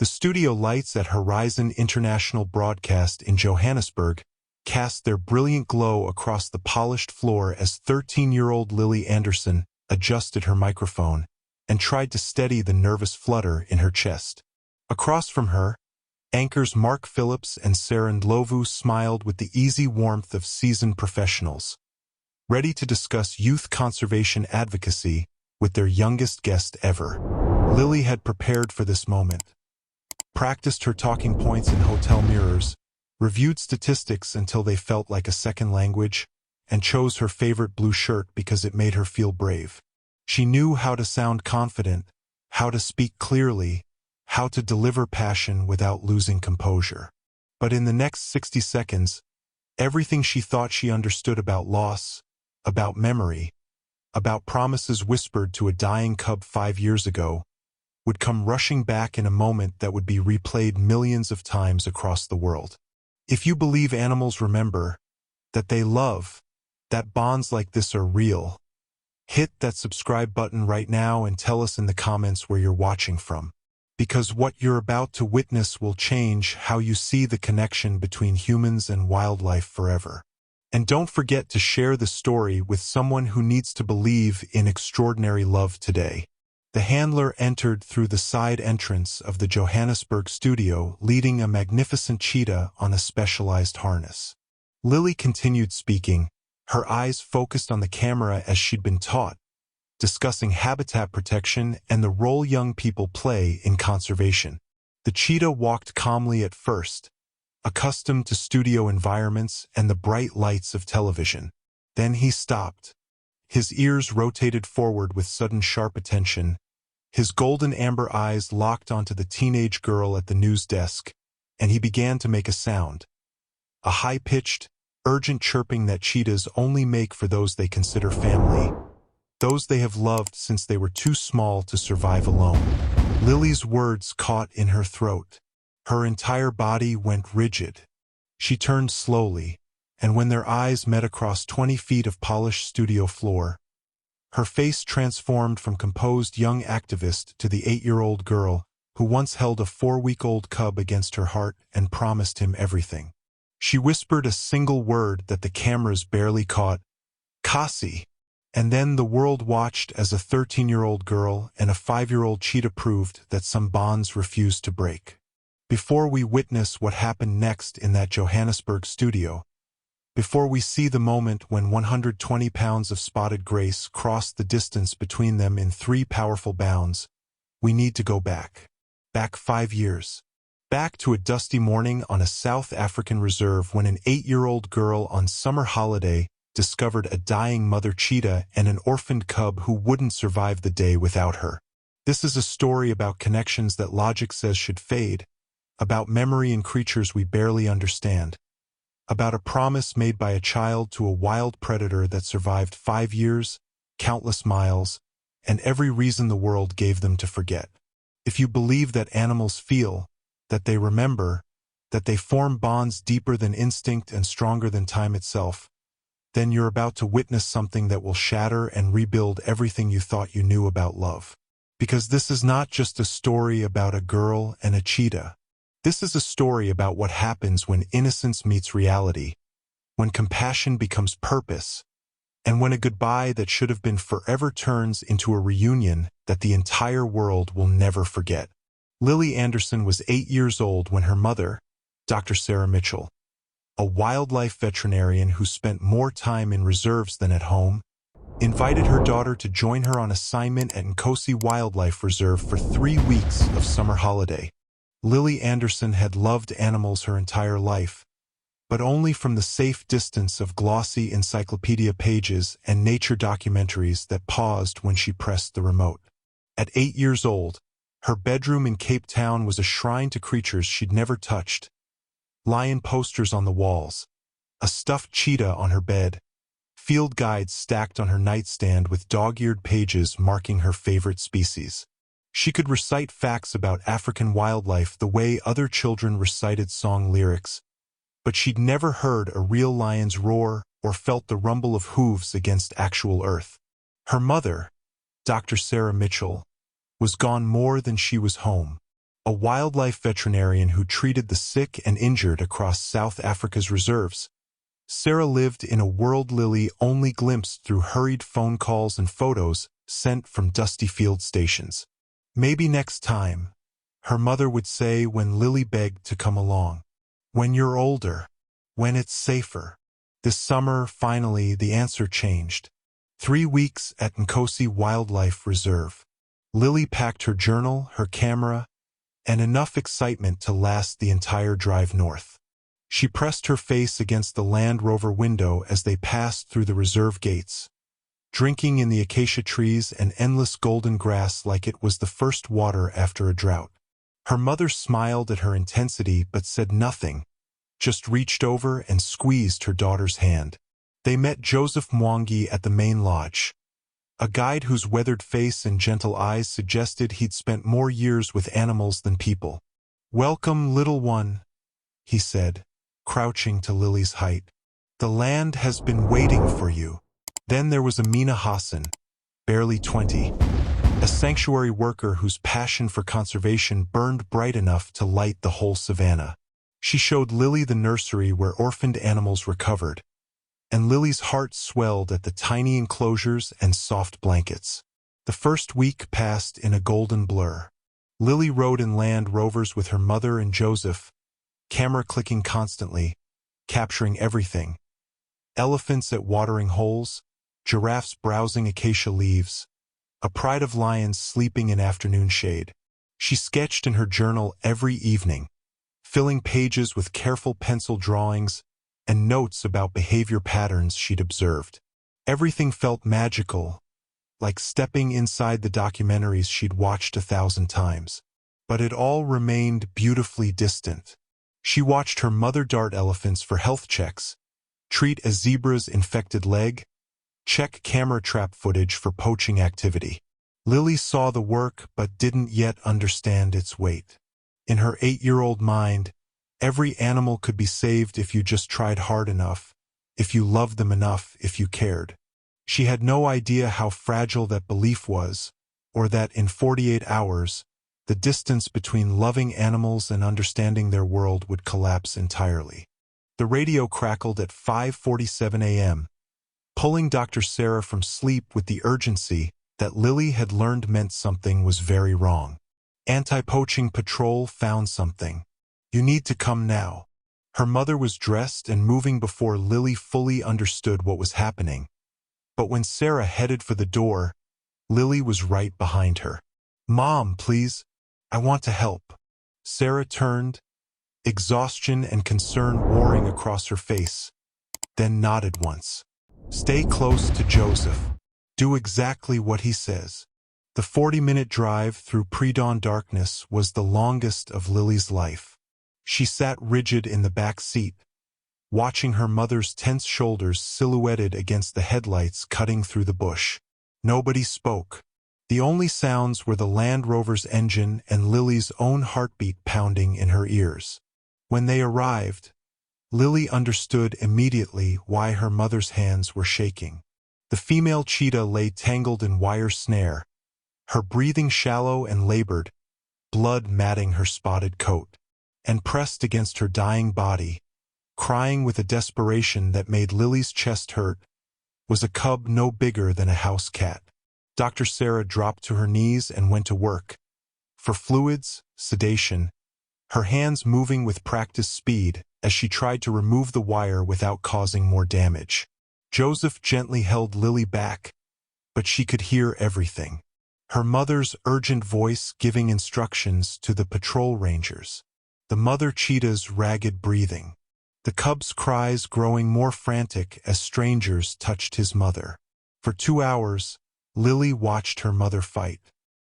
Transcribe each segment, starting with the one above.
The studio lights at Horizon International Broadcast in Johannesburg cast their brilliant glow across the polished floor as 13-year-old Lily Anderson adjusted her microphone and tried to steady the nervous flutter in her chest. Across from her, anchors Mark Phillips and Sarah Ndlovu smiled with the easy warmth of seasoned professionals, ready to discuss youth conservation advocacy with their youngest guest ever. Lily had prepared for this moment, practiced her talking points in hotel mirrors, reviewed statistics until they felt like a second language, and chose her favorite blue shirt because it made her feel brave. She knew how to sound confident, how to speak clearly, how to deliver passion without losing composure. But in the next 60 seconds, everything she thought she understood about loss, about memory, about promises whispered to a dying cub 5 years ago, would come rushing back in a moment that would be replayed millions of times across the world. If you believe animals remember, that they love, that bonds like this are real, hit that subscribe button right now and tell us in the comments where you're watching from. Because what you're about to witness will change how you see the connection between humans and wildlife forever. And don't forget to share the story with someone who needs to believe in extraordinary love today. The handler entered through the side entrance of the Johannesburg studio, leading a magnificent cheetah on a specialized harness. Lily continued speaking, her eyes focused on the camera as she'd been taught, discussing habitat protection and the role young people play in conservation. The cheetah walked calmly at first, accustomed to studio environments and the bright lights of television. Then he stopped. His ears rotated forward with sudden sharp attention, his golden amber eyes locked onto the teenage girl at the news desk, and he began to make a sound. A high-pitched, urgent chirping that cheetahs only make for those they consider family, those they have loved since they were too small to survive alone. Lily's words caught in her throat. Her entire body went rigid. She turned slowly, and when their eyes met across 20 feet of polished studio floor, her face transformed from composed young activist to the 8-year-old girl who once held a 4-week-old cub against her heart and promised him everything. She whispered a single word that the cameras barely caught, "Kasi," and then the world watched as a 13-year-old girl and a 5-year-old cheetah proved that some bonds refused to break. Before we witness what happened next in that Johannesburg studio, before we see the moment when 120 pounds of spotted grace crossed the distance between them in 3 powerful bounds, we need to go back. Back 5 years. Back to a dusty morning on a South African reserve when an 8-year-old girl on summer holiday discovered a dying mother cheetah and an orphaned cub who wouldn't survive the day without her. This is a story about connections that logic says should fade, about memory in creatures we barely understand, about a promise made by a child to a wild predator that survived 5 years, countless miles, and every reason the world gave them to forget. If you believe that animals feel, that they remember, that they form bonds deeper than instinct and stronger than time itself, then you're about to witness something that will shatter and rebuild everything you thought you knew about love. Because this is not just a story about a girl and a cheetah. This is a story about what happens when innocence meets reality, when compassion becomes purpose, and when a goodbye that should have been forever turns into a reunion that the entire world will never forget. Lily Anderson was 8 years old when her mother, Dr. Sarah Mitchell, a wildlife veterinarian who spent more time in reserves than at home, invited her daughter to join her on assignment at Nkosi Wildlife Reserve for 3 weeks of summer holiday. Lily Anderson had loved animals her entire life, but only from the safe distance of glossy encyclopedia pages and nature documentaries that paused when she pressed the remote. At 8 years old, her bedroom in Cape Town was a shrine to creatures she'd never touched. Lion posters on the walls, a stuffed cheetah on her bed, field guides stacked on her nightstand with dog-eared pages marking her favorite species. She could recite facts about African wildlife the way other children recited song lyrics, but she'd never heard a real lion's roar or felt the rumble of hooves against actual earth. Her mother, Dr. Sarah Mitchell, was gone more than she was home. a wildlife veterinarian who treated the sick and injured across South Africa's reserves. Sarah lived in a world Lily only glimpsed through hurried phone calls and photos sent from dusty field stations. Maybe next time, her mother would say when Lily begged to come along. When you're older. When it's safer. This summer, finally, the answer changed. 3 weeks at Nkosi Wildlife Reserve. Lily packed her journal, her camera, and enough excitement to last the entire drive north. She pressed her face against the Land Rover window as they passed through the reserve gates, drinking in the acacia trees and endless golden grass like it was the first water after a drought. Her mother smiled at her intensity but said nothing, just reached over and squeezed her daughter's hand. They met Joseph Mwangi at the main lodge, a guide whose weathered face and gentle eyes suggested he'd spent more years with animals than people. "Welcome, little one," he said, crouching to Lily's height. "The land has been waiting for you." Then there was Amina Hassan, barely 20, a sanctuary worker whose passion for conservation burned bright enough to light the whole savannah. She showed Lily the nursery where orphaned animals recovered, and Lily's heart swelled at the tiny enclosures and soft blankets. The first week passed in a golden blur. Lily rode in Land Rovers with her mother and Joseph, camera clicking constantly, capturing everything. Elephants at watering holes, giraffes browsing acacia leaves, a pride of lions sleeping in afternoon shade. She sketched in her journal every evening, filling pages with careful pencil drawings and notes about behavior patterns she'd observed. Everything felt magical, like stepping inside the documentaries she'd watched 1,000 times. But it all remained beautifully distant. She watched her mother dart elephants for health checks, treat a zebra's infected leg, check camera trap footage for poaching activity. Lily saw the work but didn't yet understand its weight. In her 8-year-old mind, every animal could be saved if you just tried hard enough, if you loved them enough, if you cared. She had no idea how fragile that belief was, or that in 48 hours, the distance between loving animals and understanding their world would collapse entirely. The radio crackled at 5:47 a.m., pulling Dr. Sarah from sleep with the urgency that Lily had learned meant something was very wrong. Anti-poaching patrol found something. "You need to come now." Her mother was dressed and moving before Lily fully understood what was happening. But when Sarah headed for the door, Lily was right behind her. "Mom, please. I want to help." Sarah turned, exhaustion and concern warring across her face, then nodded once. "Stay close to Joseph. Do exactly what he says." The 40-minute drive through pre-dawn darkness was the longest of Lily's life. She sat rigid in the back seat, watching her mother's tense shoulders silhouetted against the headlights cutting through the bush. Nobody spoke. The only sounds were the Land Rover's engine and Lily's own heartbeat pounding in her ears. When they arrived, Lily understood immediately why her mother's hands were shaking. The female cheetah lay tangled in wire snare, her breathing shallow and labored, blood matting her spotted coat. And pressed against her dying body, crying with a desperation that made Lily's chest hurt, was a cub no bigger than a house cat. Dr. Sarah dropped to her knees and went to work. For fluids, sedation, her hands moving with practiced speed as she tried to remove the wire without causing more damage. Joseph gently held Lily back, but she could hear everything. Her mother's urgent voice giving instructions to the patrol rangers. The mother cheetah's ragged breathing. The cub's cries growing more frantic as strangers touched his mother. For 2 hours, Lily watched her mother fight.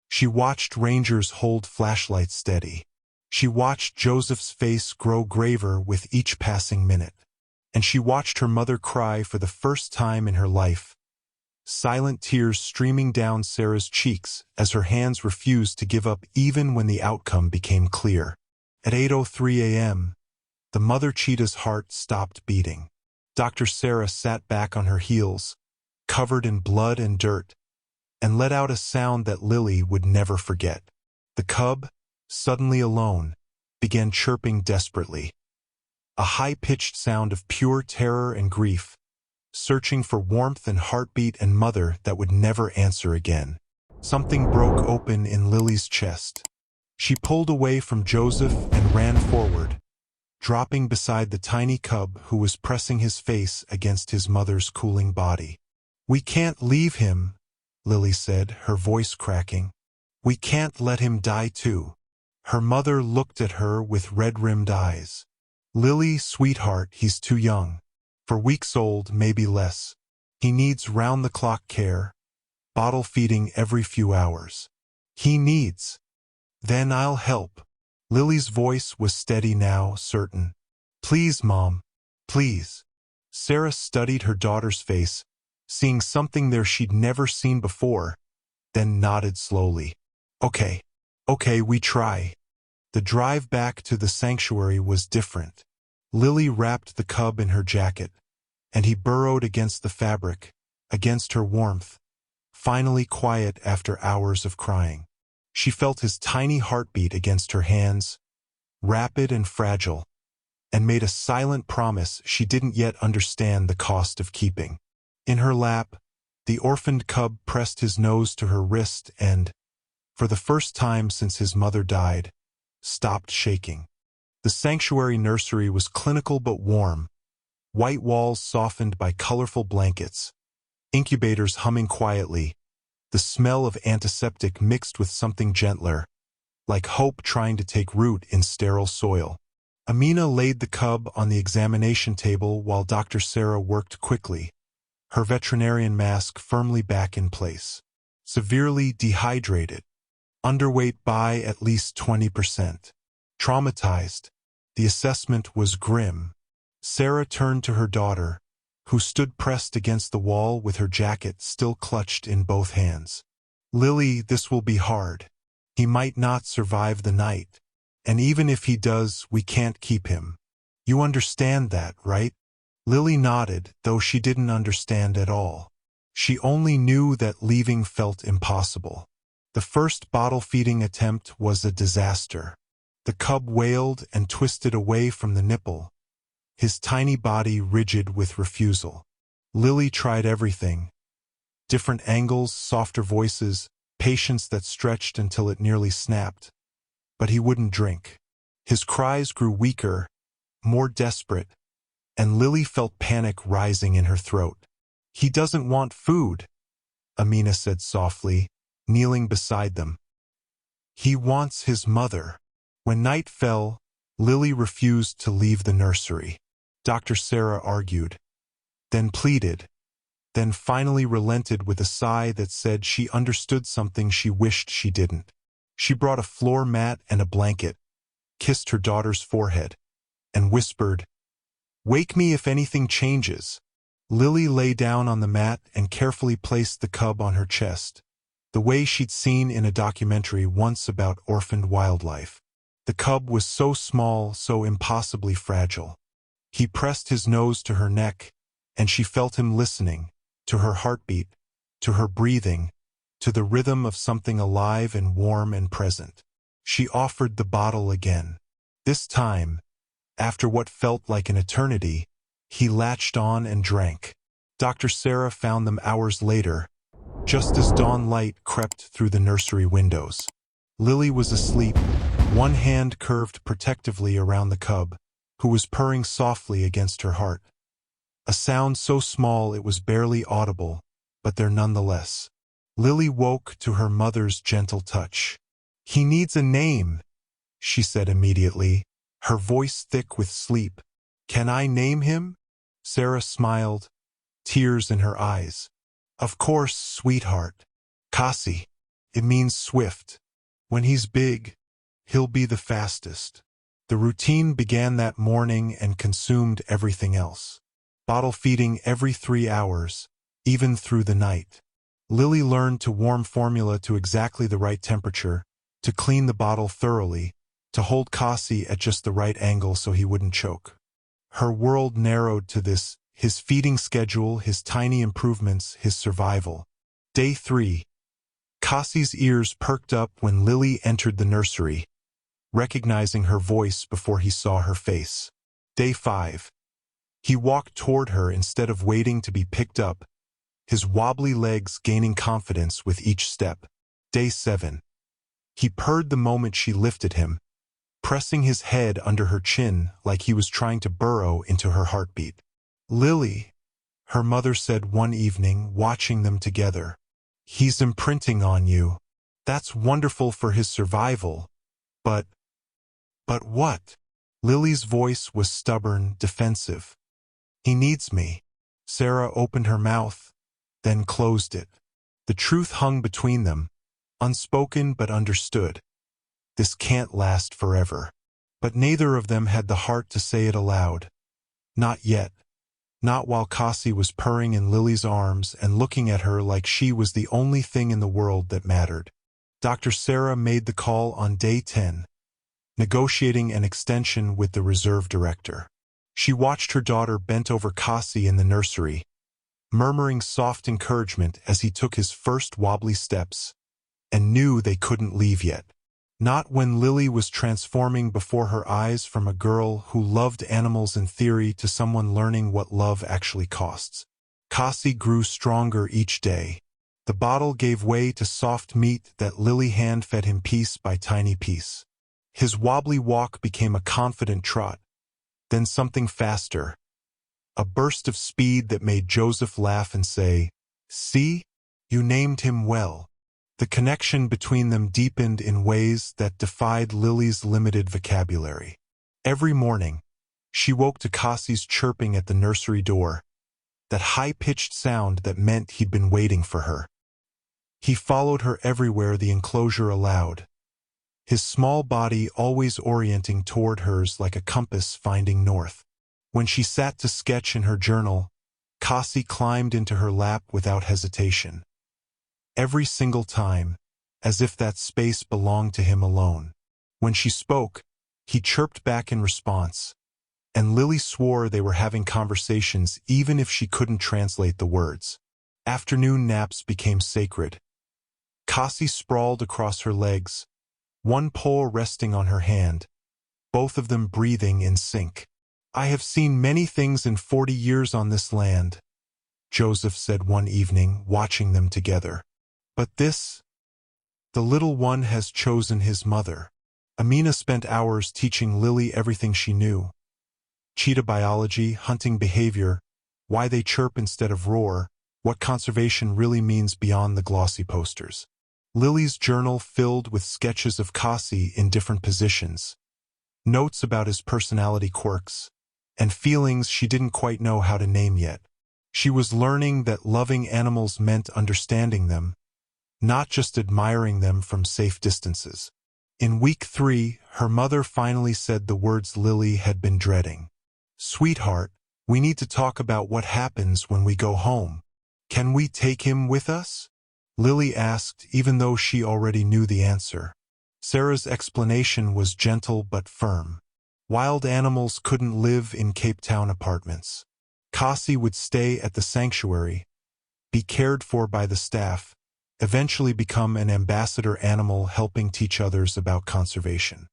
She watched rangers hold flashlights steady. She watched Joseph's face grow graver with each passing minute. And she watched her mother cry for the first time in her life, silent tears streaming down Sarah's cheeks as her hands refused to give up even when the outcome became clear. At 8:03 a.m., the mother cheetah's heart stopped beating. Dr. Sarah sat back on her heels, covered in blood and dirt, and let out a sound that Lily would never forget. The cub, suddenly alone, began chirping desperately. A high-pitched sound of pure terror and grief, searching for warmth and heartbeat and mother that would never answer again. Something broke open in Lily's chest. She pulled away from Joseph and ran forward, dropping beside the tiny cub who was pressing his face against his mother's cooling body. "We can't leave him," Lily said, her voice cracking. "We can't let him die too." Her mother looked at her with red-rimmed eyes. "Lily, sweetheart, he's too young. For weeks old, maybe less. He needs round-the-clock care, bottle feeding every few hours. He needs." "Then I'll help." Lily's voice was steady now, certain. "Please, Mom, please." Sarah studied her daughter's face, seeing something there she'd never seen before, then nodded slowly. Okay, we try." The drive back to the sanctuary was different. Lily wrapped the cub in her jacket, and he burrowed against the fabric, against her warmth, finally quiet after hours of crying. She felt his tiny heartbeat against her hands, rapid and fragile, and made a silent promise she didn't yet understand the cost of keeping. In her lap, the orphaned cub pressed his nose to her wrist and, for the first time since his mother died, stopped shaking. The sanctuary nursery was clinical but warm, white walls softened by colorful blankets, incubators humming quietly, the smell of antiseptic mixed with something gentler, like hope trying to take root in sterile soil. Amina laid the cub on the examination table while Dr. Sarah worked quickly, her veterinarian mask firmly back in place. Severely dehydrated, underweight by at least 20%. Traumatized. The assessment was grim. Sarah turned to her daughter, who stood pressed against the wall with her jacket still clutched in both hands. "Lily, this will be hard. He might not survive the night. And even if he does, we can't keep him. You understand that, right?" Lily nodded, though she didn't understand at all. She only knew that leaving felt impossible. The first bottle-feeding attempt was a disaster. The cub wailed and twisted away from the nipple, his tiny body rigid with refusal. Lily tried everything. Different angles, softer voices, patience that stretched until it nearly snapped. But he wouldn't drink. His cries grew weaker, more desperate, and Lily felt panic rising in her throat. "He doesn't want food," Amina said softly, kneeling beside them. "He wants his mother." When night fell, Lily refused to leave the nursery. Dr. Sarah argued, then pleaded, then finally relented with a sigh that said she understood something she wished she didn't. She brought a floor mat and a blanket, kissed her daughter's forehead, and whispered, "Wake me if anything changes." Lily lay down on the mat and carefully placed the cub on her chest, the way she'd seen in a documentary once about orphaned wildlife. The cub was so small, so impossibly fragile. He pressed his nose to her neck, and she felt him listening, to her heartbeat, to her breathing, to the rhythm of something alive and warm and present. She offered the bottle again. This time, after what felt like an eternity, he latched on and drank. Dr. Sarah found them hours later, just as dawn light crept through the nursery windows. Lily was asleep, one hand curved protectively around the cub, who was purring softly against her heart. A sound so small it was barely audible, but there nonetheless. Lily woke to her mother's gentle touch. "He needs a name," she said immediately, her voice thick with sleep. "Can I name him?" Sarah smiled, tears in her eyes. "Of course, sweetheart. Kasi. It means swift. When he's big, he'll be the fastest." The routine began that morning and consumed everything else. Bottle feeding every 3 hours, even through the night. Lily learned to warm formula to exactly the right temperature, to clean the bottle thoroughly, to hold Kasi at just the right angle so he wouldn't choke. Her world narrowed to this, his feeding schedule, his tiny improvements, his survival. Day 3. Kasi's ears perked up when Lily entered the nursery, recognizing her voice before he saw her face. Day 5. He walked toward her instead of waiting to be picked up, his wobbly legs gaining confidence with each step. Day 7. He purred the moment she lifted him, pressing his head under her chin like he was trying to burrow into her heartbeat. "Lily," her mother said one evening, watching them together. "He's imprinting on you. That's wonderful for his survival. But what?" Lily's voice was stubborn, defensive. "He needs me." Sarah opened her mouth, then closed it. The truth hung between them, unspoken but understood. This can't last forever. But neither of them had the heart to say it aloud. Not yet. Not while Cassie was purring in Lily's arms and looking at her like she was the only thing in the world that mattered. Dr. Sarah made the call on day 10, negotiating an extension with the reserve director. She watched her daughter bent over Cassie in the nursery, murmuring soft encouragement as he took his first wobbly steps, and knew they couldn't leave yet. Not when Lily was transforming before her eyes from a girl who loved animals in theory to someone learning what love actually costs. Cassie grew stronger each day. The bottle gave way to soft meat that Lily hand-fed him piece by tiny piece. His wobbly walk became a confident trot, then something faster, a burst of speed that made Joseph laugh and say, "See? You named him well." The connection between them deepened in ways that defied Lily's limited vocabulary. Every morning, she woke to Cassie's chirping at the nursery door, that high-pitched sound that meant he'd been waiting for her. He followed her everywhere the enclosure allowed, his small body always orienting toward hers like a compass finding north. When she sat to sketch in her journal, Cassie climbed into her lap without hesitation. Every single time, as if that space belonged to him alone. When she spoke, he chirped back in response, and Lily swore they were having conversations even if she couldn't translate the words. Afternoon naps became sacred. Cassie sprawled across her legs, one paw resting on her hand, both of them breathing in sync. "I have seen many things in 40 years on this land," Joseph said one evening, watching them together. "But this, the little one has chosen his mother." Amina spent hours teaching Lily everything she knew. Cheetah biology, hunting behavior, why they chirp instead of roar, what conservation really means beyond the glossy posters. Lily's journal filled with sketches of Cassie in different positions, notes about his personality quirks, and feelings she didn't quite know how to name yet. She was learning that loving animals meant understanding them, not just admiring them from safe distances. In week 3, her mother finally said the words Lily had been dreading. "Sweetheart, we need to talk about what happens when we go home. Can we take him with us?" Lily asked, even though she already knew the answer. Sarah's explanation was gentle but firm. Wild animals couldn't live in Cape Town apartments. Cassie would stay at the sanctuary, be cared for by the staff, eventually become an ambassador animal helping teach others about conservation.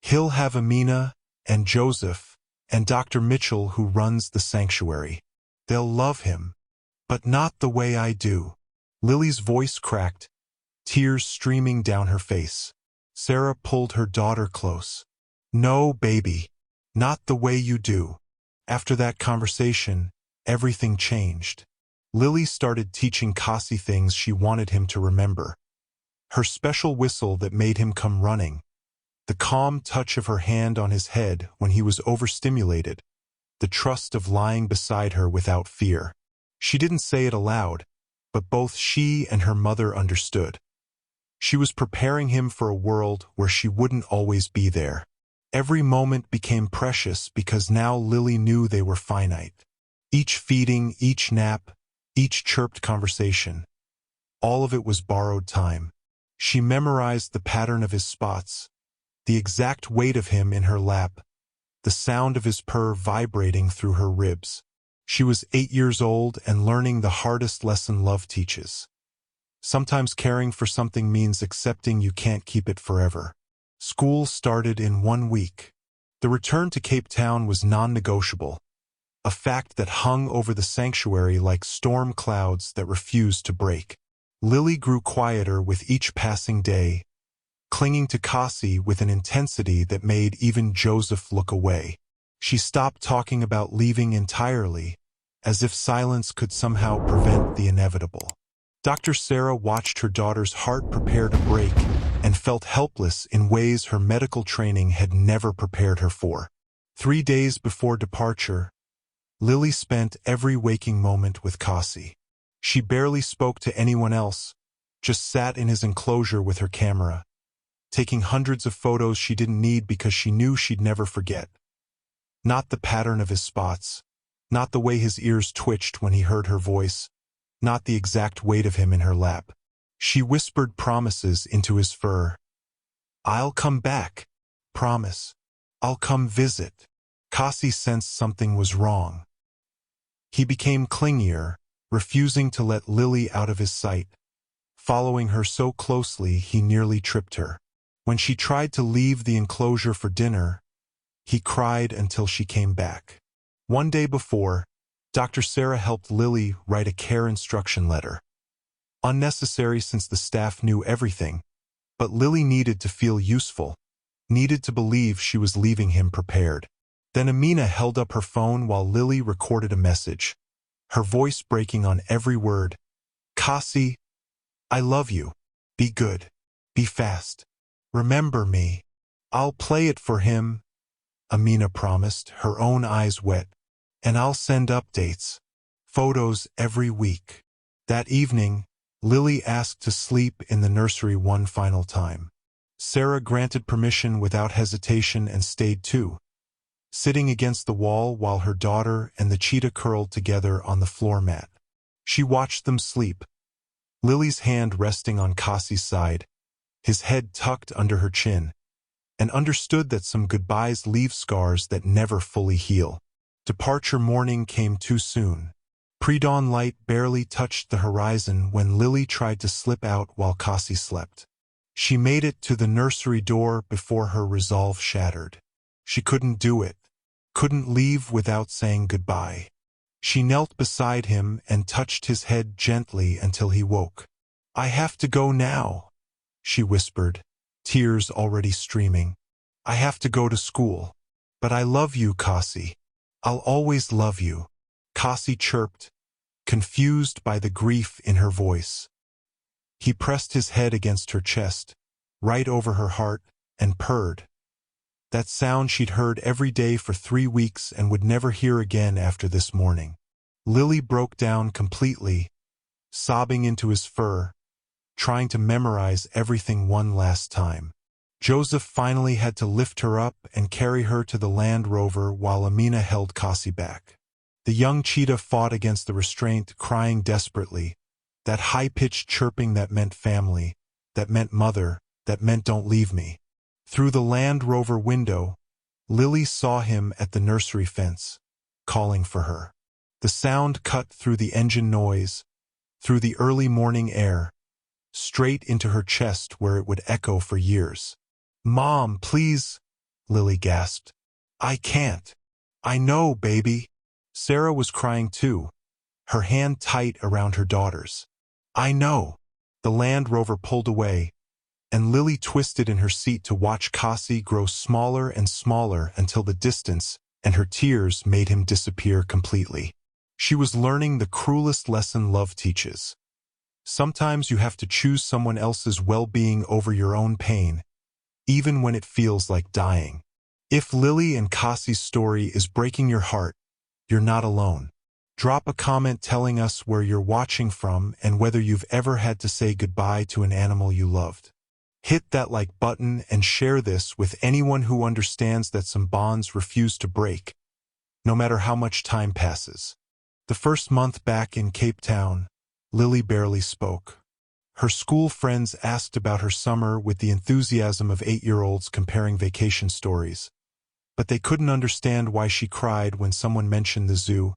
He'll have Amina and Joseph and Dr. Mitchell who runs the sanctuary. They'll love him, but not the way I do. Lily's voice cracked, tears streaming down her face. Sarah pulled her daughter close. "No, baby, not the way you do." After that conversation, everything changed. Lily started teaching Cassie things she wanted him to remember. Her special whistle that made him come running, the calm touch of her hand on his head when he was overstimulated, the trust of lying beside her without fear. She didn't say it aloud, but both she and her mother understood. She was preparing him for a world where she wouldn't always be there. Every moment became precious because now Lily knew they were finite. Each feeding, each nap, each chirped conversation. All of it was borrowed time. She memorized the pattern of his spots, the exact weight of him in her lap, the sound of his purr vibrating through her ribs. She was 8 years old and learning the hardest lesson love teaches. Sometimes caring for something means accepting you can't keep it forever. School started in 1 week. The return to Cape Town was non-negotiable, a fact that hung over the sanctuary like storm clouds that refused to break. Lily grew quieter with each passing day, clinging to Cassie with an intensity that made even Joseph look away. She stopped talking about leaving entirely, as if silence could somehow prevent the inevitable. Dr. Sarah watched her daughter's heart prepare to break and felt helpless in ways her medical training had never prepared her for. 3 days before departure, Lily spent every waking moment with Cassie. She barely spoke to anyone else, just sat in his enclosure with her camera, taking hundreds of photos she didn't need because she knew she'd never forget. Not the pattern of his spots, not the way his ears twitched when he heard her voice, not the exact weight of him in her lap. She whispered promises into his fur. "I'll come back. Promise. I'll come visit." Cassie sensed something was wrong. He became clingier, refusing to let Lily out of his sight, following her so closely he nearly tripped her. When she tried to leave the enclosure for dinner, he cried until she came back. One day before, Dr. Sarah helped Lily write a care instruction letter. Unnecessary since the staff knew everything, but Lily needed to feel useful, needed to believe she was leaving him prepared. Then Amina held up her phone while Lily recorded a message, her voice breaking on every word. "Cassie, I love you. Be good. Be fast. Remember me." "I'll play it for him," Amina promised, her own eyes wet. "And I'll send updates. Photos every week." That evening, Lily asked to sleep in the nursery one final time. Sarah granted permission without hesitation and stayed too, sitting against the wall while her daughter and the cheetah curled together on the floor mat. She watched them sleep, Lily's hand resting on Cassie's side, his head tucked under her chin, and understood that some goodbyes leave scars that never fully heal. Departure morning came too soon. Pre-dawn light barely touched the horizon when Lily tried to slip out while Cassie slept. She made it to the nursery door before her resolve shattered. She couldn't do it, couldn't leave without saying goodbye. She knelt beside him and touched his head gently until he woke. "I have to go now," she whispered, tears already streaming. "I have to go to school. But I love you, Cassie. I'll always love you," Cassie chirped, confused by the grief in her voice. He pressed his head against her chest, right over her heart, and purred. That sound she'd heard every day for 3 weeks and would never hear again after this morning. Lily broke down completely, sobbing into his fur, trying to memorize everything one last time. Joseph finally had to lift her up and carry her to the Land Rover while Amina held Cassie back. The young cheetah fought against the restraint, crying desperately, that high-pitched chirping that meant family, that meant mother, that meant don't leave me. Through the Land Rover window, Lily saw him at the nursery fence, calling for her. The sound cut through the engine noise, through the early morning air, straight into her chest where it would echo for years. "Mom, please," Lily gasped. "I can't." "I know, baby." Sarah was crying too, her hand tight around her daughter's. "I know." The Land Rover pulled away, and Lily twisted in her seat to watch Cassie grow smaller and smaller until the distance and her tears made him disappear completely. She was learning the cruelest lesson love teaches. Sometimes you have to choose someone else's well-being over your own pain, even when it feels like dying. If Lily and Cassie's story is breaking your heart, you're not alone. Drop a comment telling us where you're watching from and whether you've ever had to say goodbye to an animal you loved. Hit that like button and share this with anyone who understands that some bonds refuse to break, no matter how much time passes. The first month back in Cape Town, Lily barely spoke. Her school friends asked about her summer with the enthusiasm of 8-year-olds comparing vacation stories, but they couldn't understand why she cried when someone mentioned the zoo,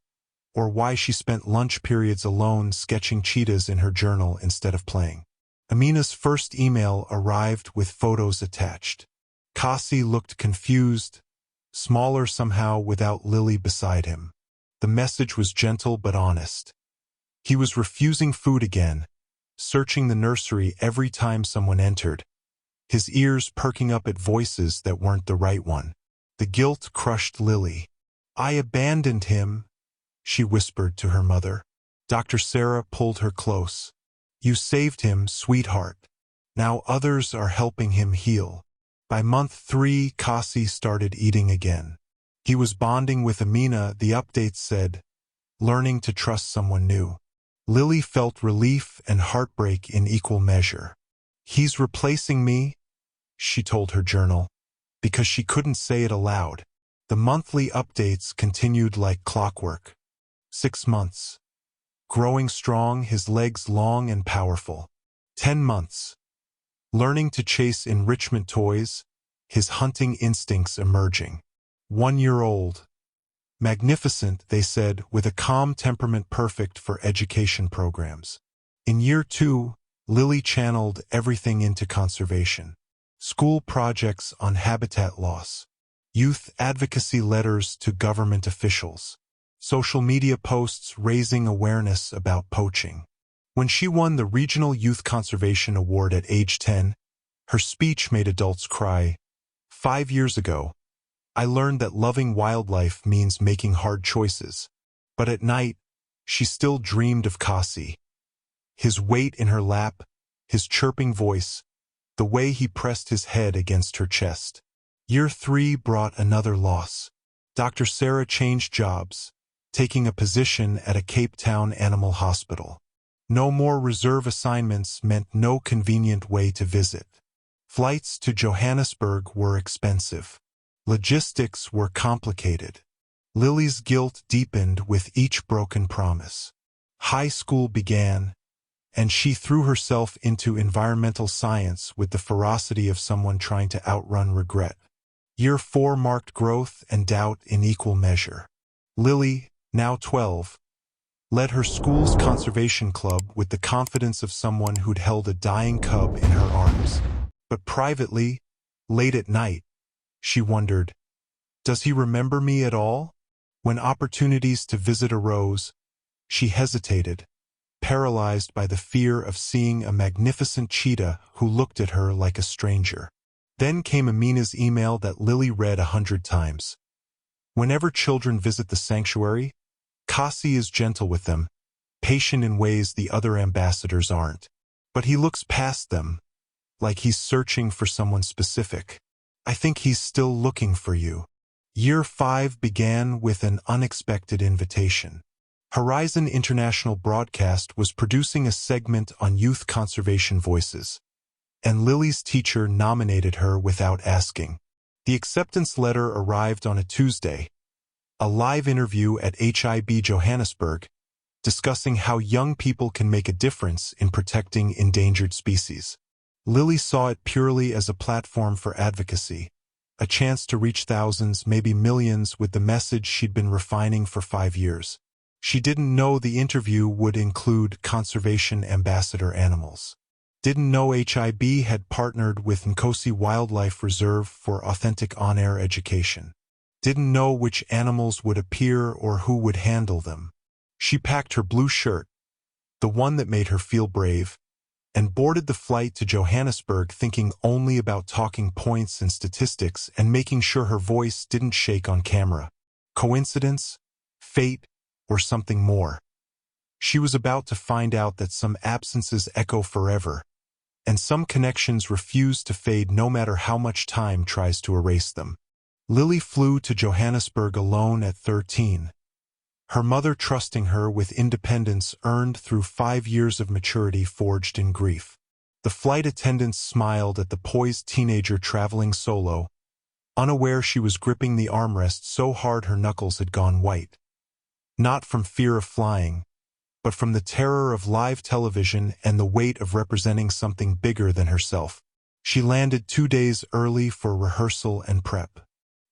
or why she spent lunch periods alone sketching cheetahs in her journal instead of playing. Amina's first email arrived with photos attached. Kasi looked confused, smaller somehow without Lily beside him. The message was gentle but honest. He was refusing food again, searching the nursery every time someone entered, his ears perking up at voices that weren't the right one. The guilt crushed Lily. "I abandoned him," she whispered to her mother. Dr. Sarah pulled her close. "You saved him, sweetheart. Now others are helping him heal." By month 3, Kasi started eating again. He was bonding with Amina, the updates said, learning to trust someone new. Lily felt relief and heartbreak in equal measure. "He's replacing me," she told her journal, because she couldn't say it aloud. The monthly updates continued like clockwork. 6 months. Growing strong, his legs long and powerful. 10 months. Learning to chase enrichment toys, his hunting instincts emerging. 1 year old. Magnificent, they said, with a calm temperament perfect for education programs. In year 2, Lily channeled everything into conservation. School projects on habitat loss. Youth advocacy letters to government officials. Social media posts raising awareness about poaching. When she won the Regional Youth Conservation Award at age 10, her speech made adults cry. 5 years ago, I learned that loving wildlife means making hard choices. But at night, she still dreamed of Kasi. His weight in her lap, his chirping voice, the way he pressed his head against her chest. Year 3 brought another loss. Dr. Sarah changed jobs, taking a position at a Cape Town animal hospital. No more reserve assignments meant no convenient way to visit. Flights to Johannesburg were expensive. Logistics were complicated. Lily's guilt deepened with each broken promise. High school began, and she threw herself into environmental science with the ferocity of someone trying to outrun regret. Year 4 marked growth and doubt in equal measure. Lily, now 12, led her school's conservation club with the confidence of someone who'd held a dying cub in her arms. But privately, late at night, she wondered, does he remember me at all? When opportunities to visit arose, she hesitated, paralyzed by the fear of seeing a magnificent cheetah who looked at her like a stranger. Then came Amina's email that Lily read 100 times. Whenever children visit the sanctuary, Kasi is gentle with them, patient in ways the other ambassadors aren't. But he looks past them, like he's searching for someone specific. I think he's still looking for you. Year 5 began with an unexpected invitation. Horizon International Broadcast was producing a segment on youth conservation voices, and Lily's teacher nominated her without asking. The acceptance letter arrived on a Tuesday, a live interview at HIB Johannesburg, discussing how young people can make a difference in protecting endangered species. Lily saw it purely as a platform for advocacy, a chance to reach thousands, maybe millions, with the message she'd been refining for 5 years. She didn't know the interview would include conservation ambassador animals. Didn't know HIB had partnered with Nkosi Wildlife Reserve for authentic on-air education. Didn't know which animals would appear or who would handle them. She packed her blue shirt, the one that made her feel brave, and boarded the flight to Johannesburg thinking only about talking points and statistics and making sure her voice didn't shake on camera. Coincidence? Fate? Or something more? She was about to find out that some absences echo forever, and some connections refuse to fade no matter how much time tries to erase them. Lily flew to Johannesburg alone at 13. Her mother trusting her with independence earned through 5 years of maturity forged in grief. The flight attendants smiled at the poised teenager traveling solo, unaware she was gripping the armrest so hard her knuckles had gone white. Not from fear of flying, but from the terror of live television and the weight of representing something bigger than herself. She landed 2 days early for rehearsal and prep.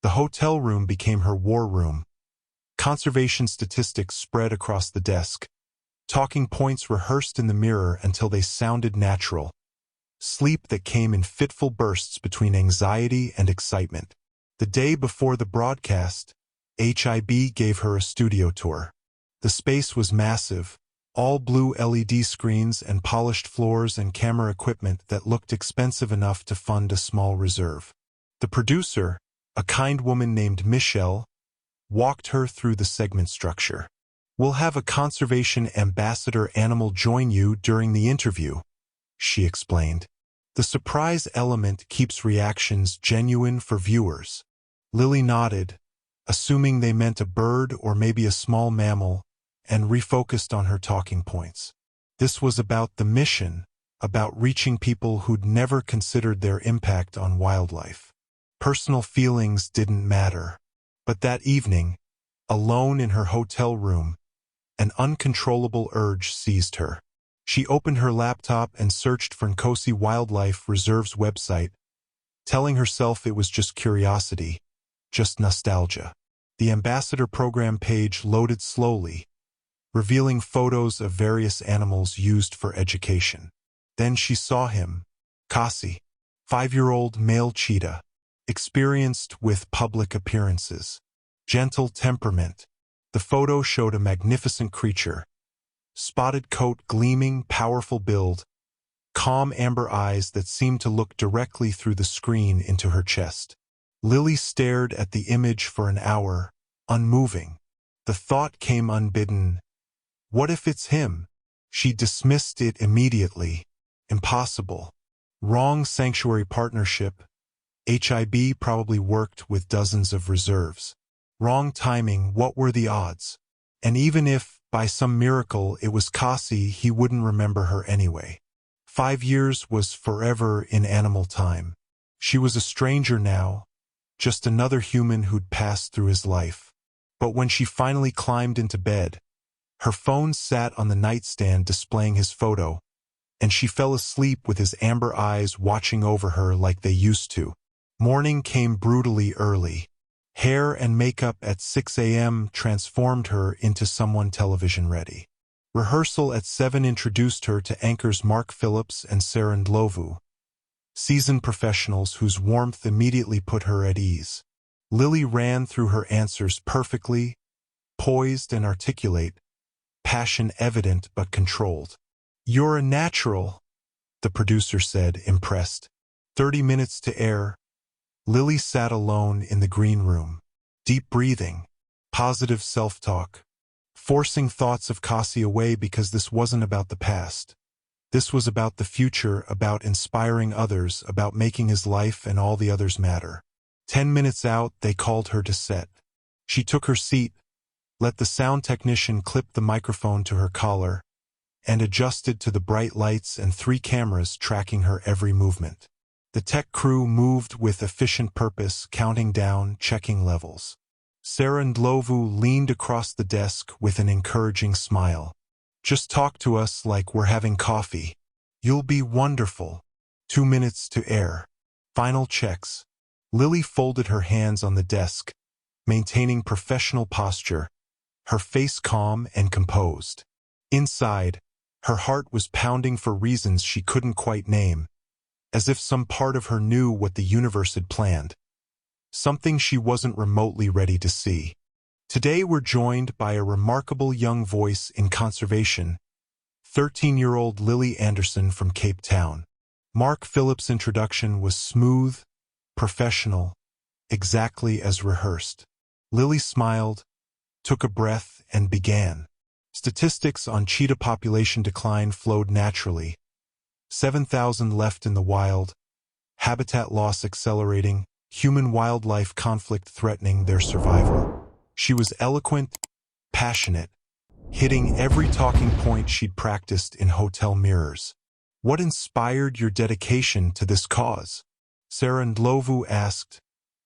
The hotel room became her war room. Conservation statistics spread across the desk. Talking points rehearsed in the mirror until they sounded natural. sleep that came in fitful bursts between anxiety and excitement. The day before the broadcast, HIB gave her a studio tour. The space was massive, all blue LED screens and polished floors and camera equipment that looked expensive enough to fund a small reserve. The producer, a kind woman named Michelle, walked her through the segment structure. "We'll have a conservation ambassador animal join you during the interview," she explained. "The surprise element keeps reactions genuine for viewers." Lily nodded, assuming they meant a bird or maybe a small mammal, and refocused on her talking points. This was about the mission, about reaching people who'd never considered their impact on wildlife. Personal feelings didn't matter. But that evening, alone in her hotel room, an uncontrollable urge seized her. She opened her laptop and searched for Nkosi Wildlife Reserve's website, telling herself it was just curiosity, just nostalgia. The ambassador program page loaded slowly, revealing photos of various animals used for education. Then she saw him, Kasi, 5-year-old male cheetah, experienced with public appearances. Gentle temperament. The photo showed a magnificent creature. Spotted coat gleaming, powerful build, calm amber eyes that seemed to look directly through the screen into her chest. Lily stared at the image for an hour, unmoving. The thought came unbidden. What if it's him? She dismissed it immediately. Impossible. Wrong sanctuary partnership. HIB probably worked with dozens of reserves. Wrong timing, what were the odds? And even if, by some miracle, it was Kasi, he wouldn't remember her anyway. 5 years was forever in animal time. She was a stranger now, just another human who'd passed through his life. But when she finally climbed into bed, her phone sat on the nightstand displaying his photo, and she fell asleep with his amber eyes watching over her like they used to. Morning came brutally early. Hair and makeup at 6 a.m. transformed her into someone television-ready. Rehearsal at 7 introduced her to anchors Mark Phillips and Sarah Ndlovu, seasoned professionals whose warmth immediately put her at ease. Lily ran through her answers perfectly, poised and articulate, passion evident but controlled. "You're a natural," the producer said, impressed. 30 minutes to air. Lily sat alone in the green room. Deep breathing, positive self-talk, forcing thoughts of Kasi away because this wasn't about the past. This was about the future, about inspiring others, about making his life and all the others matter. 10 minutes out, they called her to set. She took her seat, let the sound technician clip the microphone to her collar, and adjusted to the bright lights and 3 cameras tracking her every movement. The tech crew moved with efficient purpose, counting down, checking levels. Sarah Ndlovu leaned across the desk with an encouraging smile. "Just talk to us like we're having coffee. You'll be wonderful." 2 minutes to air. Final checks. Lily folded her hands on the desk, maintaining professional posture, her face calm and composed. Inside, her heart was pounding for reasons she couldn't quite name, as if some part of her knew what the universe had planned, something she wasn't remotely ready to see. Today we're joined by a remarkable young voice in conservation, 13-year-old Lily Anderson from Cape Town. Mark Phillips' introduction was smooth, professional, exactly as rehearsed. Lily smiled, took a breath, and began. Statistics on cheetah population decline flowed naturally. 7,000 left in the wild, habitat loss accelerating, human-wildlife conflict threatening their survival. She was eloquent, passionate, hitting every talking point she'd practiced in hotel mirrors. "What inspired your dedication to this cause?" Sarah Ndlovu asked,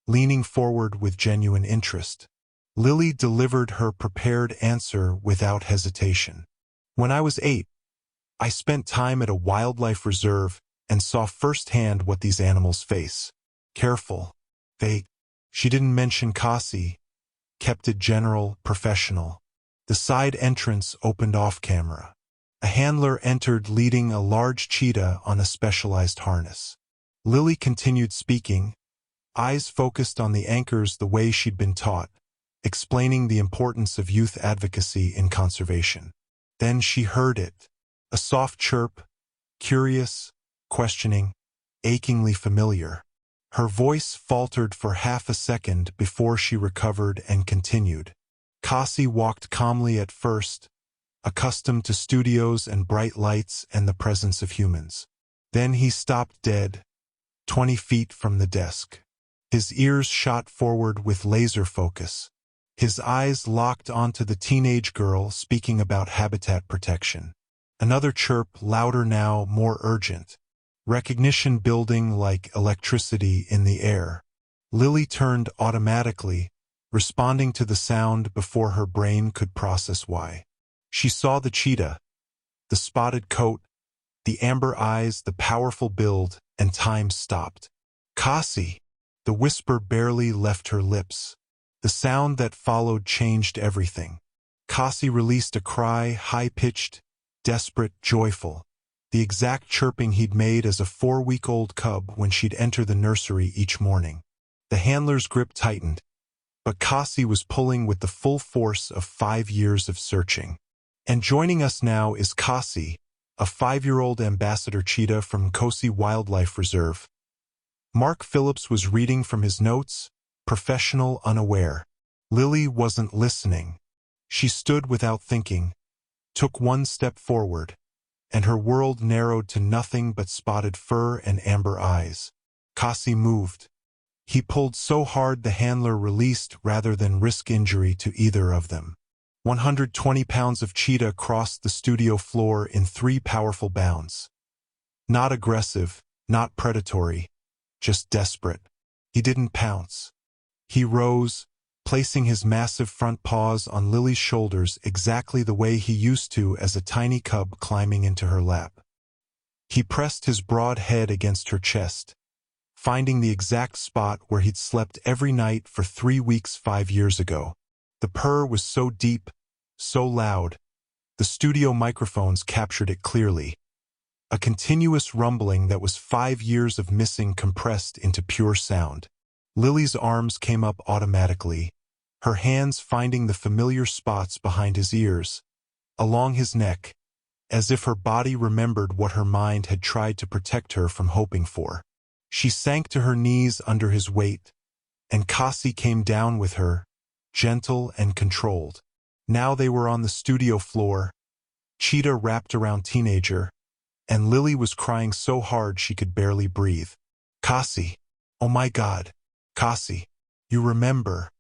leaning forward with genuine interest. Lily delivered her prepared answer without hesitation. "When I was 8, I spent time at a wildlife reserve and saw firsthand what these animals face. Careful, vague." She didn't mention Kasi, kept it general, professional. The side entrance opened off camera. A handler entered leading a large cheetah on a specialized harness. Lily continued speaking, eyes focused on the anchors the way she'd been taught, explaining the importance of youth advocacy in conservation. Then she heard it. A soft chirp, curious, questioning, achingly familiar. Her voice faltered for half a second before she recovered and continued. Cassie walked calmly at first, accustomed to studios and bright lights and the presence of humans. Then he stopped dead, 20 feet from the desk. His ears shot forward with laser focus. His eyes locked onto the teenage girl speaking about habitat protection. Another chirp, louder now, more urgent. Recognition building like electricity in the air. Lily turned automatically, responding to the sound before her brain could process why. She saw the cheetah, the spotted coat, the amber eyes, the powerful build, and time stopped. Cassie! The whisper barely left her lips. The sound that followed changed everything. Cassie released a cry, high-pitched, desperate, joyful. The exact chirping he'd made as a 4-week-old cub when she'd enter the nursery each morning. The handler's grip tightened, but Cassie was pulling with the full force of 5 years of searching. And joining us now is Cassie, a 5-year-old ambassador cheetah from Kosi Wildlife Reserve. Mark Phillips was reading from his notes, professional, unaware. Lily wasn't listening. She stood without thinking, took one step forward, and her world narrowed to nothing but spotted fur and amber eyes. Cassie moved. He pulled so hard the handler released rather than risk injury to either of them. 120 pounds of cheetah crossed the studio floor in 3 powerful bounds. Not aggressive, not predatory, just desperate. He didn't pounce. He rose, placing his massive front paws on Lily's shoulders exactly the way he used to as a tiny cub climbing into her lap. He pressed his broad head against her chest, finding the exact spot where he'd slept every night for 3 weeks 5 years ago. The purr was so deep, so loud, the studio microphones captured it clearly. A continuous rumbling that was 5 years of missing compressed into pure sound. Lily's arms came up automatically, her hands finding the familiar spots behind his ears, along his neck, as if her body remembered what her mind had tried to protect her from hoping for. She sank to her knees under his weight, and Cassie came down with her, gentle and controlled. Now they were on the studio floor, cheetah wrapped around teenager, and Lily was crying so hard she could barely breathe. Cassie! Oh my God! Cassie! You remember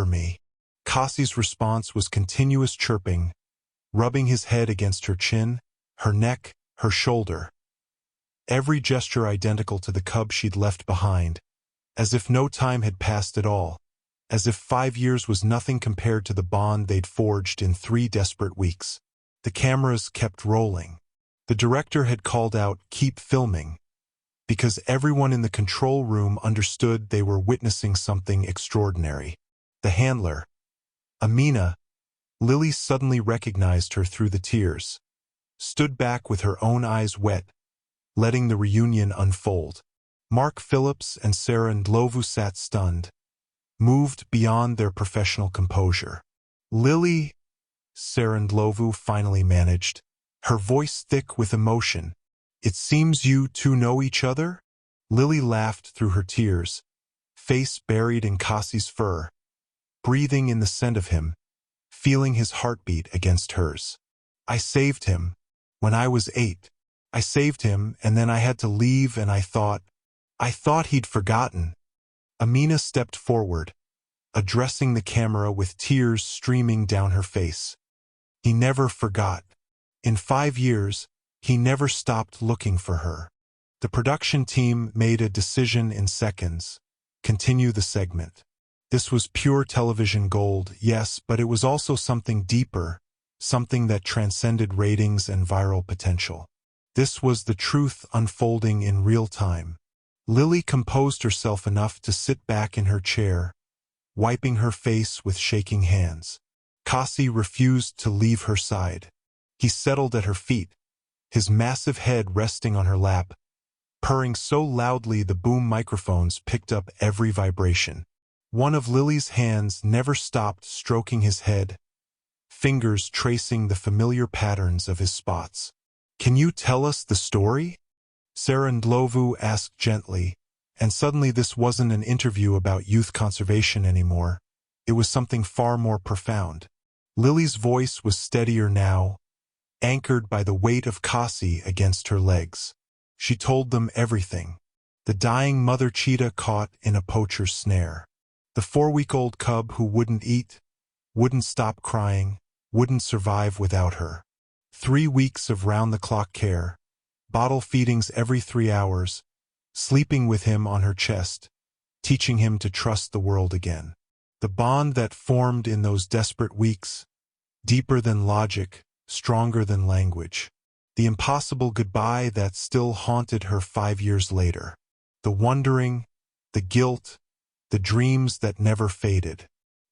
me. Cassie's response was continuous chirping, rubbing his head against her chin, her neck, her shoulder. Every gesture identical to the cub she'd left behind, as if no time had passed at all, as if 5 years was nothing compared to the bond they'd forged in 3 desperate weeks. The cameras kept rolling. The director had called out, "Keep filming," because everyone in the control room understood they were witnessing something extraordinary. The handler, Amina, Lily suddenly recognized her through the tears, stood back with her own eyes wet, letting the reunion unfold. Mark Phillips and Sarah Ndlovu sat stunned, moved beyond their professional composure. Lily, Sarah Ndlovu finally managed, her voice thick with emotion. "It seems you two know each other?" Lily laughed through her tears, face buried in Cassie's fur, breathing in the scent of him, feeling his heartbeat against hers. "I saved him when I was 8. I saved him, and then I had to leave, and I thought he'd forgotten." Amina stepped forward, addressing the camera with tears streaming down her face. "He never forgot. In 5 years, he never stopped looking for her." The production team made a decision in seconds. Continue the segment. This was pure television gold, yes, but it was also something deeper, something that transcended ratings and viral potential. This was the truth unfolding in real time. Lily composed herself enough to sit back in her chair, wiping her face with shaking hands. Cassie refused to leave her side. He settled at her feet, his massive head resting on her lap, purring so loudly the boom microphones picked up every vibration. One of Lily's hands never stopped stroking his head, fingers tracing the familiar patterns of his spots. "Can you tell us the story?" Sarah Ndlovu asked gently, and suddenly this wasn't an interview about youth conservation anymore. It was something far more profound. Lily's voice was steadier now, anchored by the weight of Kasi against her legs. She told them everything. The dying mother cheetah caught in a poacher's snare. The 4-week-old cub who wouldn't eat, wouldn't stop crying, wouldn't survive without her. 3 weeks of round-the-clock care, bottle feedings every 3 hours, sleeping with him on her chest, teaching him to trust the world again. The bond that formed in those desperate weeks, deeper than logic, stronger than language. The impossible goodbye that still haunted her 5 years later. The wondering, the guilt, the dreams that never faded.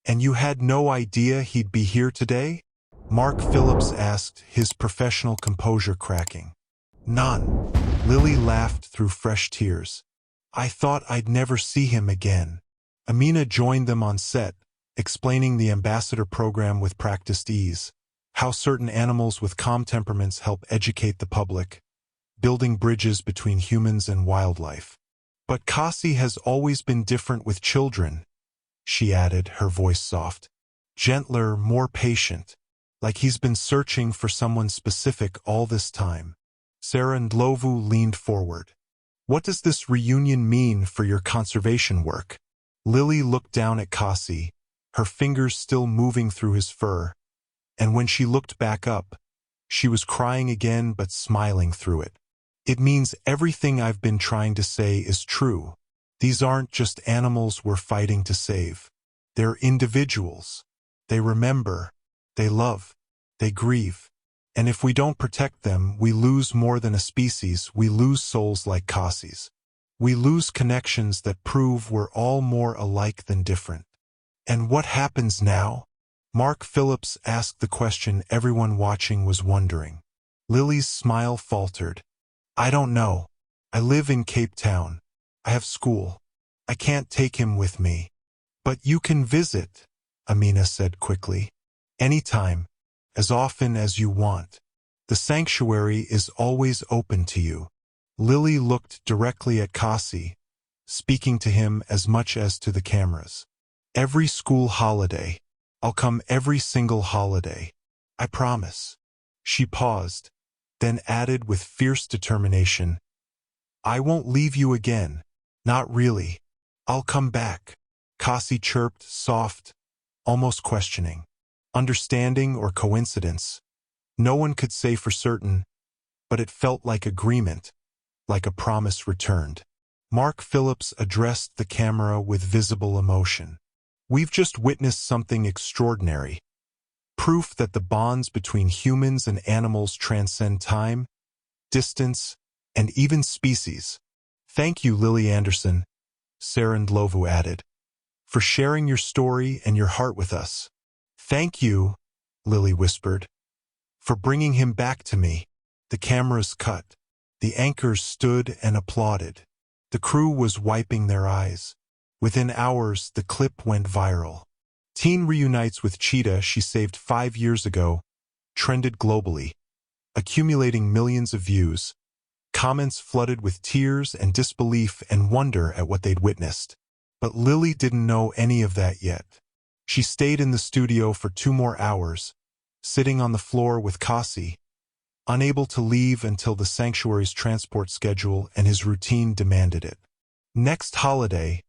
"And you had no idea he'd be here today?" Mark Phillips asked, his professional composure cracking. "None." Lily laughed through fresh tears. "I thought I'd never see him again." Amina joined them on set, explaining the ambassador program with practiced ease, how certain animals with calm temperaments help educate the public, building bridges between humans and wildlife. "But Kasi has always been different with children," she added, her voice soft. "Gentler, more patient, like he's been searching for someone specific all this time." Sarah Ndlovu leaned forward. "What does this reunion mean for your conservation work?" Lily looked down at Kasi, her fingers still moving through his fur, and when she looked back up, she was crying again but smiling through it. "It means everything I've been trying to say is true. These aren't just animals we're fighting to save. They're individuals. They remember, they love, they grieve. And if we don't protect them, we lose more than a species, we lose souls like Kasi's. We lose connections that prove we're all more alike than different." "And what happens now?" Mark Phillips asked the question everyone watching was wondering. Lily's smile faltered. "I don't know. I live in Cape Town. I have school. I can't take him with me." "But you can visit," Amina said quickly. "Anytime, as often as you want. The sanctuary is always open to you." Lily looked directly at Kasi, speaking to him as much as to the cameras. "Every school holiday. I'll come every single holiday. I promise." She paused, then added with fierce determination, "I won't leave you again. Not really. I'll come back." Kasi chirped, soft, almost questioning. Understanding or coincidence? No one could say for certain, but it felt like agreement, like a promise returned. Mark Phillips addressed the camera with visible emotion. "We've just witnessed something extraordinary. Proof that the bonds between humans and animals transcend time, distance, and even species. Thank you, Lily Anderson," Sarah Ndlovu added, "for sharing your story and your heart with us." "Thank you," Lily whispered, "for bringing him back to me." The cameras cut. The anchors stood and applauded. The crew was wiping their eyes. Within hours, the clip went viral. "Teen reunites with cheetah she saved 5 years ago," trended globally, accumulating millions of views. Comments flooded with tears and disbelief and wonder at what they'd witnessed. But Lily didn't know any of that yet. She stayed in the studio for 2 more hours, sitting on the floor with Kasi, unable to leave until the sanctuary's transport schedule and his routine demanded it. "Next holiday,"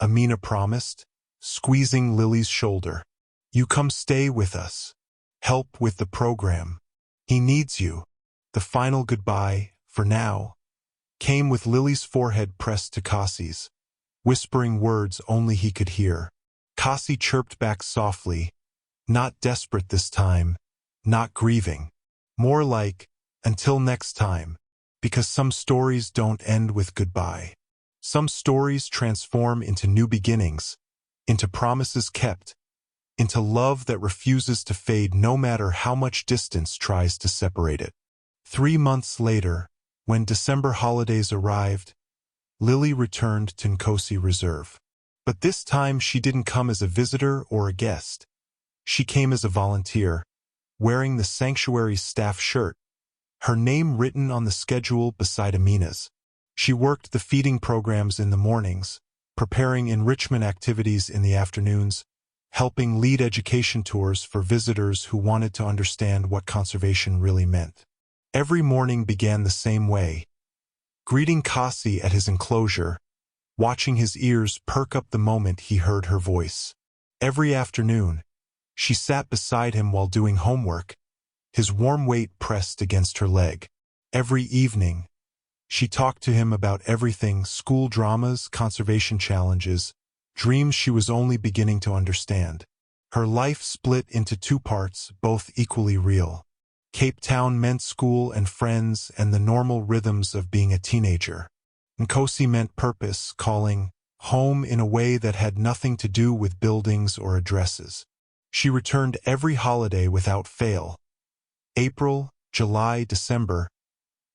Amina promised, squeezing Lily's shoulder. "You come stay with us. Help with the program. He needs you." The final goodbye, for now, came with Lily's forehead pressed to Kasi's, whispering words only he could hear. Kasi chirped back softly, not desperate this time, not grieving. More like, "Until next time," because some stories don't end with goodbye. Some stories transform into new beginnings, into promises kept, into love that refuses to fade no matter how much distance tries to separate it. 3 months later, when December holidays arrived, Lily returned to Nkosi Reserve. But this time she didn't come as a visitor or a guest. She came as a volunteer, wearing the sanctuary's staff shirt, her name written on the schedule beside Amina's. She worked the feeding programs in the mornings, preparing enrichment activities in the afternoons, helping lead education tours for visitors who wanted to understand what conservation really meant. Every morning began the same way, greeting Kasi at his enclosure, watching his ears perk up the moment he heard her voice. Every afternoon, she sat beside him while doing homework, his warm weight pressed against her leg. Every evening, she talked to him about everything: school dramas, conservation challenges, dreams she was only beginning to understand. Her life split into 2 parts, both equally real. Cape Town meant school and friends and the normal rhythms of being a teenager. Nkosi meant purpose, calling home in a way that had nothing to do with buildings or addresses. She returned every holiday without fail. April, July, December,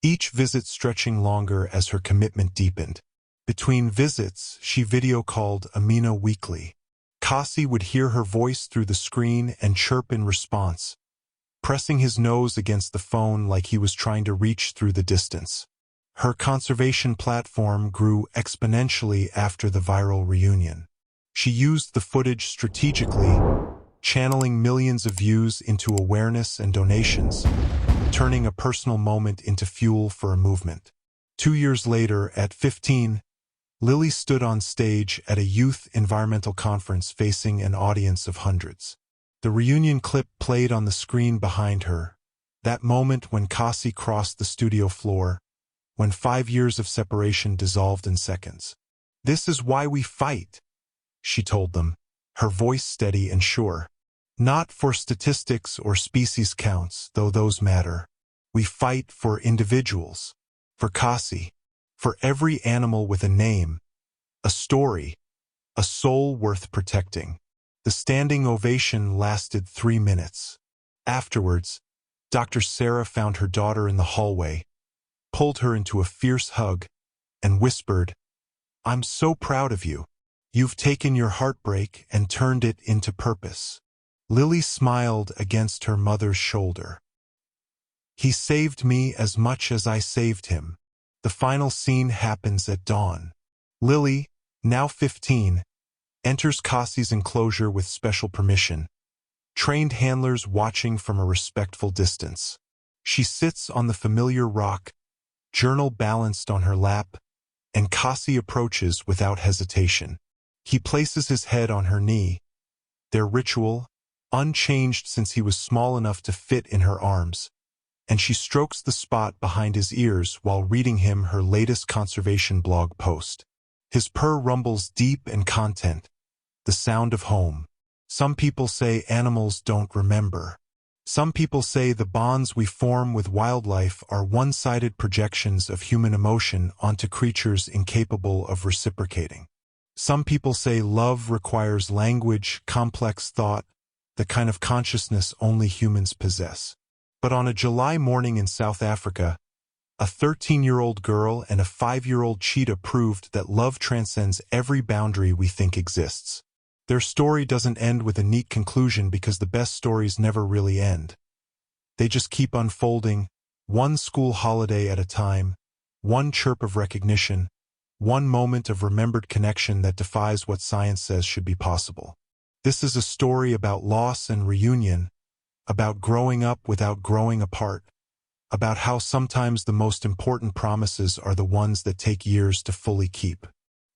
each visit stretching longer as her commitment deepened. Between visits, she video-called Amina weekly. Kasi would hear her voice through the screen and chirp in response, pressing his nose against the phone like he was trying to reach through the distance. Her conservation platform grew exponentially after the viral reunion. She used the footage strategically, channeling millions of views into awareness and donations, turning a personal moment into fuel for a movement. 2 years later, at 15, Lily stood on stage at a youth environmental conference facing an audience of hundreds. The reunion clip played on the screen behind her, that moment when Kasi crossed the studio floor, when 5 years of separation dissolved in seconds. "This is why we fight," she told them, her voice steady and sure. "Not for statistics or species counts, though those matter. We fight for individuals, for Kasi, for every animal with a name, a story, a soul worth protecting." The standing ovation lasted 3 minutes. Afterwards, Dr. Sarah found her daughter in the hallway, pulled her into a fierce hug, and whispered, "I'm so proud of you. You've taken your heartbreak and turned it into purpose." Lily smiled against her mother's shoulder. "He saved me as much as I saved him." The final scene happens at dawn. Lily, now 15, enters Kasi's enclosure with special permission, trained handlers watching from a respectful distance. She sits on the familiar rock, journal balanced on her lap, and Kasi approaches without hesitation. He places his head on her knee, their ritual, unchanged since he was small enough to fit in her arms, and she strokes the spot behind his ears while reading him her latest conservation blog post. His purr rumbles deep and content, the sound of home. Some people say animals don't remember. Some people say the bonds we form with wildlife are one-sided projections of human emotion onto creatures incapable of reciprocating. Some people say love requires language, complex thought, the kind of consciousness only humans possess. But on a July morning in South Africa, a 13-year-old girl and a 5-year-old cheetah proved that love transcends every boundary we think exists. Their story doesn't end with a neat conclusion because the best stories never really end. They just keep unfolding, one school holiday at a time, one chirp of recognition, one moment of remembered connection that defies what science says should be possible. This is a story about loss and reunion, about growing up without growing apart, about how sometimes the most important promises are the ones that take years to fully keep.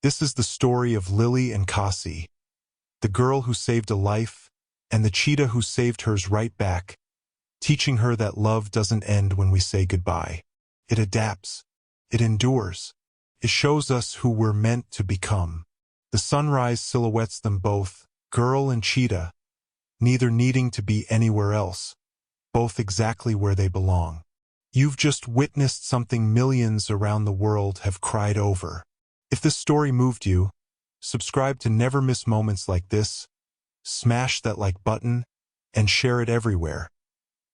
This is the story of Lily and Kasi, the girl who saved a life, and the cheetah who saved hers right back, teaching her that love doesn't end when we say goodbye. It adapts. It endures. It shows us who we're meant to become. The sunrise silhouettes them both, girl and cheetah, neither needing to be anywhere else, both exactly where they belong. You've just witnessed something millions around the world have cried over. If this story moved you, subscribe to never miss moments like this. smash that like button and share it everywhere,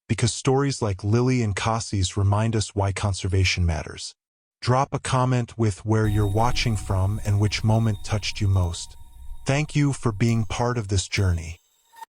because stories like Lily and Cassie's remind us why conservation matters. Drop a comment with where you're watching from and which moment touched you most. Thank you for being part of this journey.